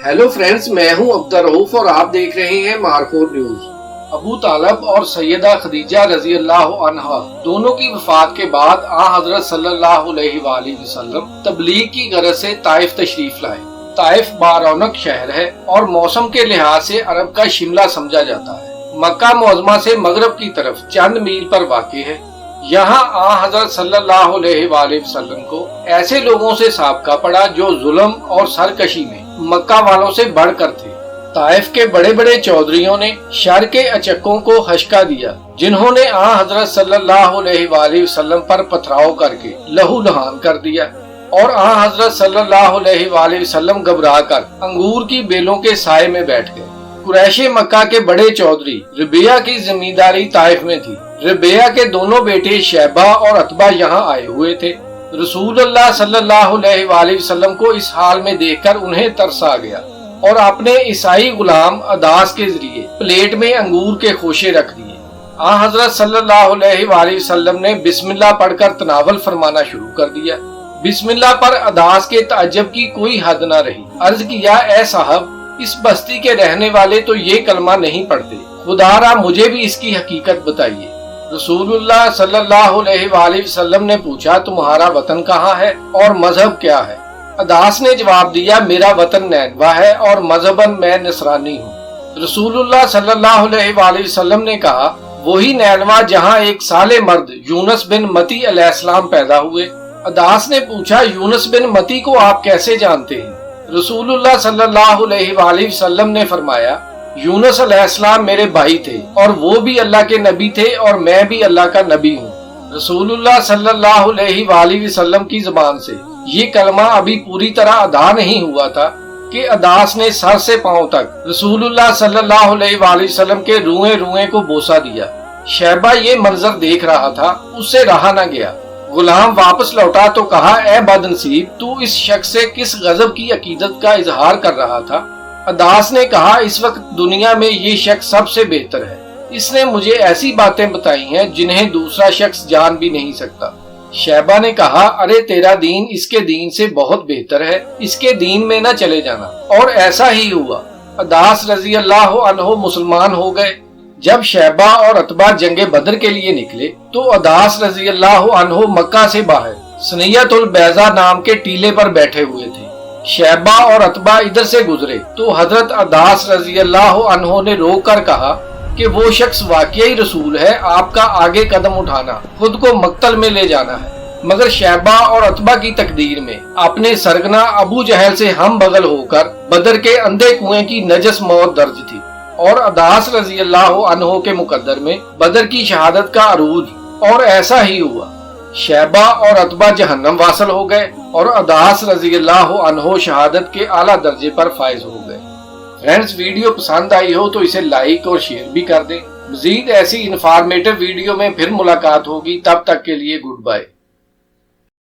Hello friends, मैं हूं अब्दुल रऊफ और आप देख रहे हैं मारखोर न्यूज। अबू तालब और सैयदा खदीजा रजी अल्लाह अन्हा दोनों की वफात के बाद हजरत सल्लल्लाहु अलैहि वसल्लम तबलीग की गरज से ताइफ तशरीफ लाए। ताइफ बारौनक शहर है और मौसम के लिहाज से अरब का शिमला समझा जाता है। मक्का मुअज़्ज़मा से मगरब की तरफ चंद मील पर वाक़ है। यहाँ हजरत सल्लल्लाहु अलैहि वसल्लम को ऐसे लोगों से साबका पड़ा जो जुल्म और सरकशी में मक्का वालों से बढ़कर थे। ताइफ के बड़े बड़े चौधरियों ने शर के अचक्कों को हश्का दिया, जिन्होंने हजरत सल्लल्लाहु अलैहि वसल्लम पर पथराव करके लहू लहान कर दिया और हजरत सल्लल्लाहु अलैहि वसल्लम घबरा कर अंगूर की बेलों के साए में बैठ गए। कुरैशे मक्का के बड़े चौधरी रबिया की जमींदारी ताइफ में थी। रबिया के दोनों बेटे शैबा और अतबा यहाँ आए हुए थे। रसूलुल्लाह सल्लल्लाहु अलैहि वसल्लम को इस हाल में देखकर उन्हें तरस आ गया और अपने ईसाई गुलाम अदास के जरिए प्लेट में अंगूर के खोशे रख दिए। हजरत सल्लल्लाहु अलैहि वसल्लम ने बिस्मिल्लाह पढ़कर तनावल फरमाना शुरू कर दिया। बिस्मिल्लाह पर अदास के ताज्जुब की कोई हद न रही। अर्ज किया, ए साहब, इस बस्ती के रहने वाले तो ये कलमा नहीं पढ़ते, खुदारा मुझे भी इसकी हकीकत बताइए। रसूलुल्लाह सल्लल्लाहु अलैहि वसल्लम ने पूछा, तुम्हारा वतन कहाँ है और मजहब क्या है? अदास ने जवाब दिया, मेरा वतन नैनवा है और मजहबन मैं नसरानी हूँ। रसूलुल्लाह सल्लल्लाहु अलैहि वसल्लम ने कहा, वही नैनवा जहाँ एक साले मर्द यूनुस बिन मती अलैहिस्सलाम पैदा हुए। अदास ने पूछा, यूनुस बिन मती को आप कैसे जानते हैं? रसूलुल्लाह सल्लल्लाहु अलैहि वसल्लम ने फरमाया, यूनुस अलैहिस्सलाम मेरे भाई थे और वो भी अल्लाह के नबी थे और मैं भी अल्लाह का नबी हूँ। रसूलुल्लाह सल्लल्लाहु अलैहि वसल्लम की जुबान से ये कलमा अभी पूरी तरह अदा नहीं हुआ था कि अदास ने सर से पांव तक रसूलुल्लाह सल्लल्लाहु अलैहि वसल्लम के रुएं रुएं को बोसा दिया। शैबा ये मंजर देख रहा था, उससे रहा न गया। गुलाम वापस लौटा तो कहा, ए बदनसीब, तू इस शख्स से किस गजब की अकीदत का इजहार कर रहा था? अदास ने कहा, इस वक्त दुनिया में ये शख्स सबसे बेहतर है। इसने मुझे ऐसी बातें बताई हैं जिन्हें दूसरा शख्स जान भी नहीं सकता। शैबा ने कहा, अरे तेरा दीन इसके दीन से बहुत बेहतर है, इसके दीन में न चले जाना। और ऐसा ही हुआ। अदास रजी अल्लाह अन्हो मुसलमान हो गए। जब शैबा और अतबा जंगे बदर के लिए निकले तो अदास रजी अल्लाह अन्हो मक्का से बाहर सनियतुल बैजा नाम के टीले पर बैठे हुए थे। शैबा और अतबा इधर से गुजरे तो हजरत अदास रजी अल्लाह अन्हो ने रोक कर कहा कि वो शख्स वाकई रसूल है, आपका आगे कदम उठाना, खुद को मक्तल में ले जाना है। मगर शैबा और अतबा की तकदीर में अपने सरगना अबू जहल से हम बगल होकर बदर के अंधे कुएं की नजस मौत दर्ज थी और अदास रजी अल्लाह अन्हो के मुकद्दर में बदर की शहादत का अरूज। और ऐसा ही हुआ। शैबा और अतबा जहन्नम वासल हो गए और अदास रजी अल्लाह अन्हो शहादत के आला दर्जे पर फायज हो गए। फ्रेंड्स, वीडियो पसंद आई हो तो इसे लाइक और शेयर भी कर दें। मजीद ऐसी इंफॉर्मेटिव वीडियो में फिर मुलाकात होगी, तब तक के लिए गुड बाय।